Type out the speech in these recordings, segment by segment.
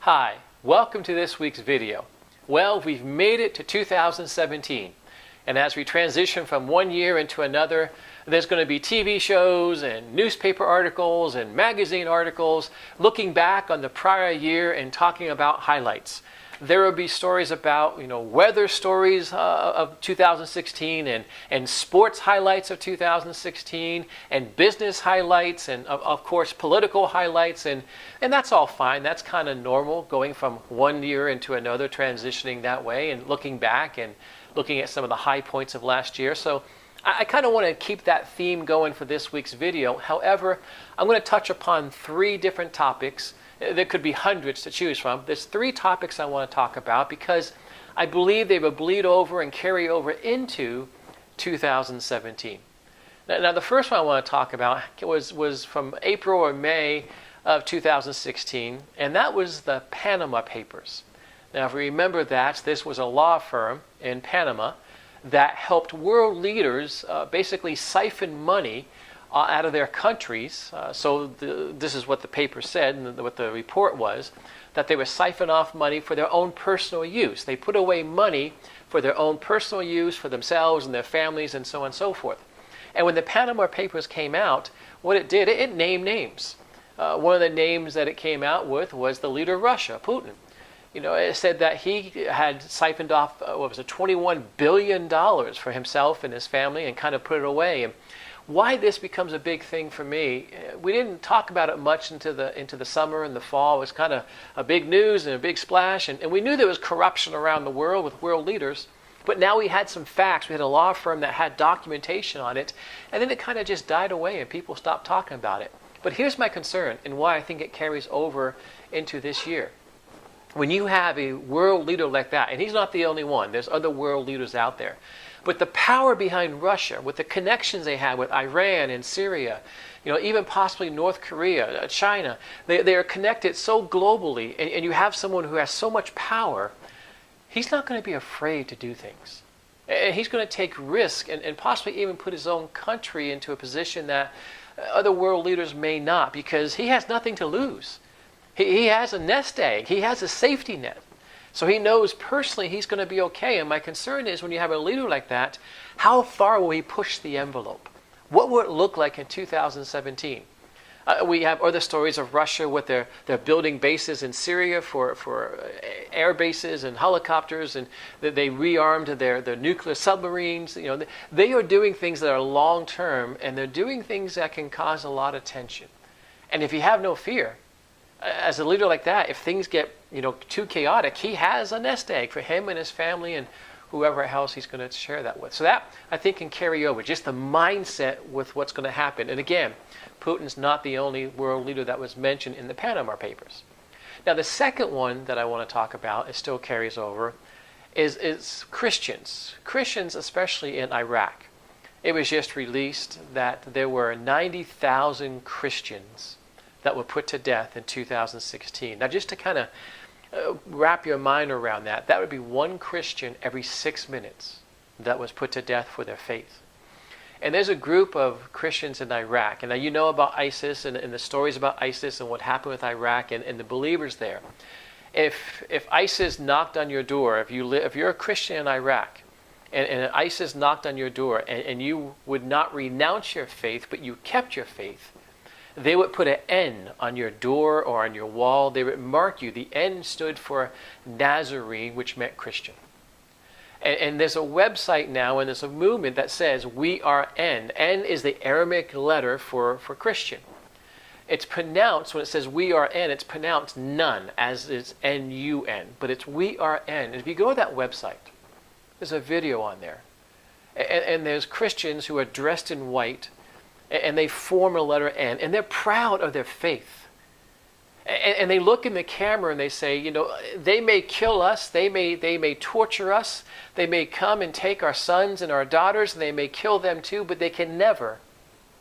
Hi, welcome to this week's video. Well, we've made it to 2017, and as we transition from one year into another, there's going to be TV shows and newspaper articles and magazine articles looking back on the prior year and talking about highlights. There will be stories about, weather stories of 2016 and sports highlights of 2016 and business highlights and, of course, political highlights. And that's all fine. That's kind of normal, going from one year into another, transitioning that way and looking back and looking at some of the high points of last year. So I kind of want to keep that theme going for this week's video. However, I'm going to touch upon three different topics. There could be hundreds to choose from. There's three topics I want to talk about because I believe they will bleed over and carry over into 2017. Now the first one I want to talk about was from April or May of 2016, and that was the Panama Papers. Now, if we remember that, this was a law firm in Panama that helped world leaders basically siphon money out of their countries. This is what the paper said and what the report was, that they would siphon off money for their own personal use. They put away money for their own personal use, for themselves and their families and so on and so forth. And when the Panama Papers came out, what it did, it named names. One of the names that it came out with was the leader of Russia, Putin. It said that he had siphoned off, $21 billion for himself and his family and kind of put it away. And why this becomes a big thing for me, we didn't talk about it much into the summer and the fall. It was kind of a big news and a big splash. And we knew there was corruption around the world with world leaders. But now we had some facts. We had a law firm that had documentation on it. And then it kind of just died away and people stopped talking about it. But here's my concern and why I think it carries over into this year. When you have a world leader like that, and he's not the only one, there's other world leaders out there, but the power behind Russia, with the connections they have with Iran and Syria, even possibly North Korea, China, they are connected so globally, and you have someone who has so much power, he's not going to be afraid to do things. And he's going to take risk and possibly even put his own country into a position that other world leaders may not, because he has nothing to lose. He has a nest egg. He has a safety net. So he knows personally he's going to be okay. And my concern is when you have a leader like that, how far will he push the envelope? What will it look like in 2017? We have other stories of Russia with their building bases in Syria for air bases and helicopters, and they rearmed their nuclear submarines. They are doing things that are long term, and they're doing things that can cause a lot of tension. And if you have no fear, as a leader like that, if things get too chaotic, he has a nest egg for him and his family and whoever else he's going to share that with. So that, I think, can carry over, just the mindset with what's going to happen. And again, Putin's not the only world leader that was mentioned in the Panama Papers. Now, the second one that I want to talk about, it still carries over, is Christians. Christians, especially in Iraq. It was just released that there were 90,000 Christians that were put to death in 2016. Now, just to kind of wrap your mind around that, that would be one Christian every 6 minutes that was put to death for their faith. And there's a group of Christians in Iraq, and now you know about ISIS and the stories about ISIS and what happened with Iraq and the believers there. If ISIS knocked on your door, if you're a Christian in Iraq, and ISIS knocked on your door, and you would not renounce your faith, but you kept your faith, they would put an N on your door or on your wall. They would mark you. The N stood for Nazarene, which meant Christian. And there's a website now, and there's a movement that says, we are N. N is the Aramaic letter for Christian. It's pronounced, when it says we are N, it's pronounced none, as is N-U-N. But it's we are N. And if you go to that website, there's a video on there. And there's Christians who are dressed in white, and they form a letter N, and they're proud of their faith. And they look in the camera and they say, they may kill us, they may torture us, they may come and take our sons and our daughters, and they may kill them too, but they can never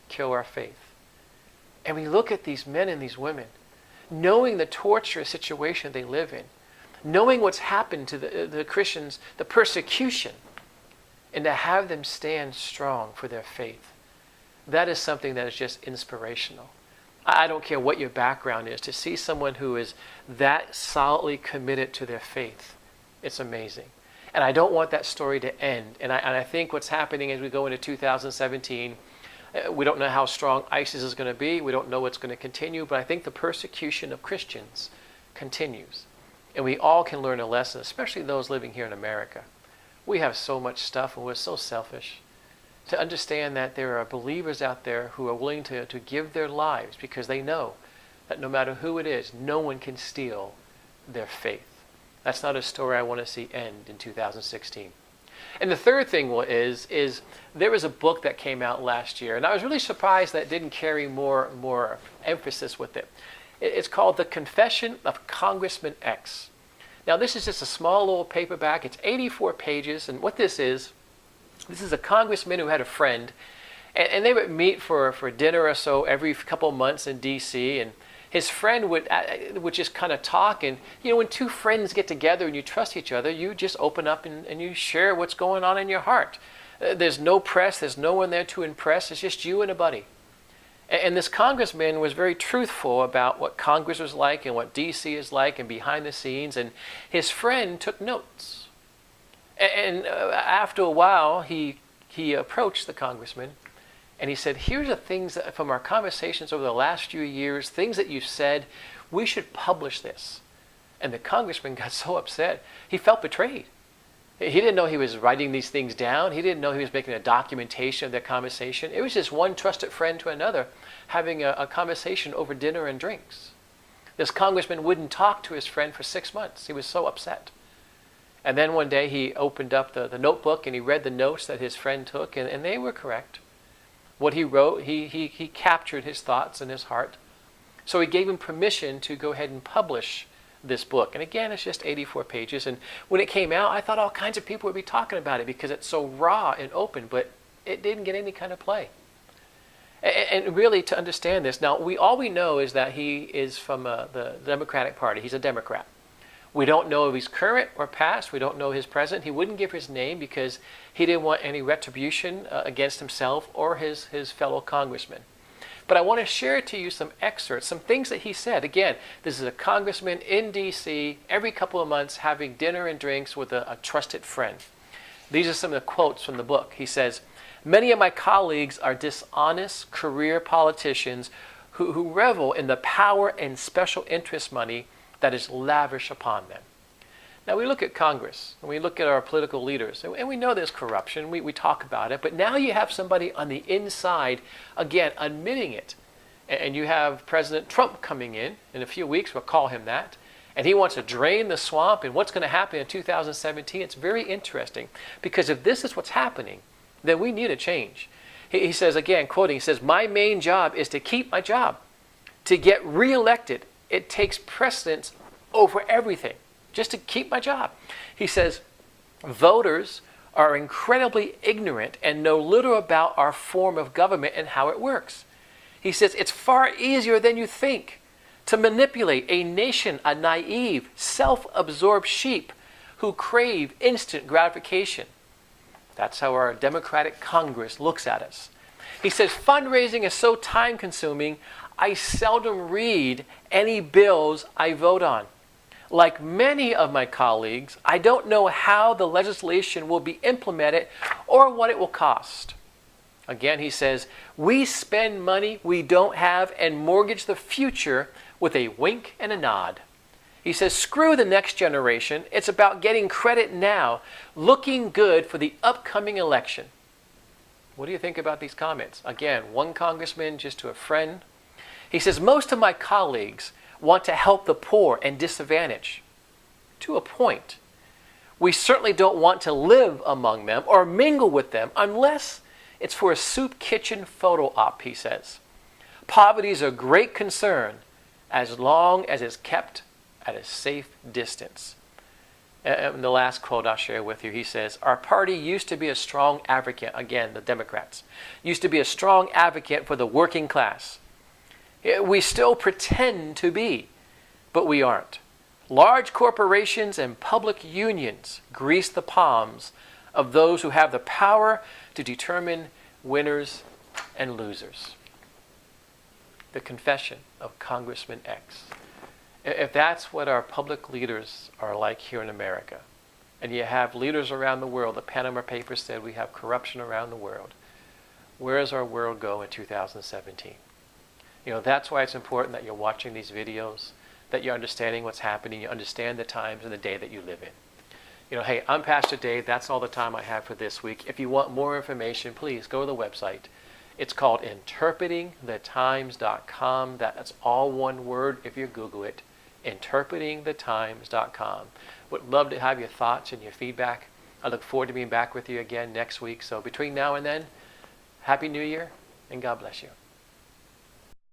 kill our faith. And we look at these men and these women, knowing the torturous situation they live in, knowing what's happened to the Christians, the persecution, and to have them stand strong for their faith. That is something that is just inspirational. I don't care what your background is, to see someone who is that solidly committed to their faith, it's amazing. And I don't want that story to end. And I think what's happening as we go into 2017, we don't know how strong ISIS is going to be. We don't know what's going to continue. But I think the persecution of Christians continues. And we all can learn a lesson, especially those living here in America. We have so much stuff and we're so selfish. To understand that there are believers out there who are willing to give their lives because they know that no matter who it is, no one can steal their faith. That's not a story I want to see end in 2016. And the third thing is there was a book that came out last year, and I was really surprised that it didn't carry more emphasis with it. It's called The Confession of Congressman X. Now, this is just a small little paperback. It's 84 pages, and what this is a congressman who had a friend, and they would meet for dinner or so every couple of months in D.C., and his friend would just kind of talk. And, when two friends get together and you trust each other, you just open up and you share what's going on in your heart. There's no press. There's no one there to impress. It's just you and a buddy. And this congressman was very truthful about what Congress was like and what D.C. is like and behind the scenes. And his friend took notes. And after a while, he approached the congressman and he said, here's the things that, from our conversations over the last few years, things that you've said, we should publish this. And the congressman got so upset, he felt betrayed. He didn't know he was writing these things down. He didn't know he was making a documentation of their conversation. It was just one trusted friend to another having a conversation over dinner and drinks. This congressman wouldn't talk to his friend for 6 months. He was so upset. And then one day he opened up the notebook and he read the notes that his friend took, and they were correct. What he wrote, he captured his thoughts and his heart. So he gave him permission to go ahead and publish this book. And again, it's just 84 pages. And when it came out, I thought all kinds of people would be talking about it because it's so raw and open, but it didn't get any kind of play. And really, to understand this, now all we know is that he is from the Democratic Party. He's a Democrat. We don't know if he's current or past. We don't know his present. He wouldn't give his name because he didn't want any retribution against himself or his fellow congressmen. But I want to share to you some excerpts, some things that he said. Again, this is a congressman in D.C. every couple of months having dinner and drinks with a trusted friend. These are some of the quotes from the book. He says, many of my colleagues are dishonest career politicians who revel in the power and special interest money that is lavish upon them. Now we look at Congress, and we look at our political leaders, and we know there's corruption, we talk about it, but now you have somebody on the inside, again, admitting it. And you have President Trump coming in a few weeks, we'll call him that, and he wants to drain the swamp, and what's going to happen in 2017, it's very interesting, because if this is what's happening, then we need a change. He says, again, quoting, he says, my main job is to keep my job. To get reelected, it takes precedence over everything, just to keep my job. He says, voters are incredibly ignorant and know little about our form of government and how it works. He says, it's far easier than you think to manipulate a nation of naive, self-absorbed sheep who crave instant gratification. That's how our Democratic Congress looks at us. He says, fundraising is so time-consuming, I seldom read any bills I vote on. Like many of my colleagues, I don't know how the legislation will be implemented or what it will cost. Again, he says, we spend money we don't have and mortgage the future with a wink and a nod. He says, screw the next generation. It's about getting credit now, looking good for the upcoming election. What do you think about these comments? Again, one congressman just to a friend. He says, most of my colleagues want to help the poor and disadvantaged. To a point. We certainly don't want to live among them or mingle with them unless it's for a soup kitchen photo op, he says. Poverty is a great concern as long as it's kept at a safe distance. And the last quote I'll share with you, he says, our party used to be a strong advocate, again, the Democrats, used to be a strong advocate for the working class. We still pretend to be, but we aren't. Large corporations and public unions grease the palms of those who have the power to determine winners and losers. the confession of Congressman X. If that's what our public leaders are like here in America, and you have leaders around the world, the Panama Papers said we have corruption around the world, where does our world go in 2017? That's why it's important that you're watching these videos, that you're understanding what's happening, you understand the times and the day that you live in. Hey, I'm Pastor Dave. That's all the time I have for this week. If you want more information, please go to the website. It's called interpretingthetimes.com. That's all one word if you Google it. interpretingthetimes.com. Would love to have your thoughts and your feedback. I look forward to being back with you again next week. So between now and then, Happy New Year, and God bless you.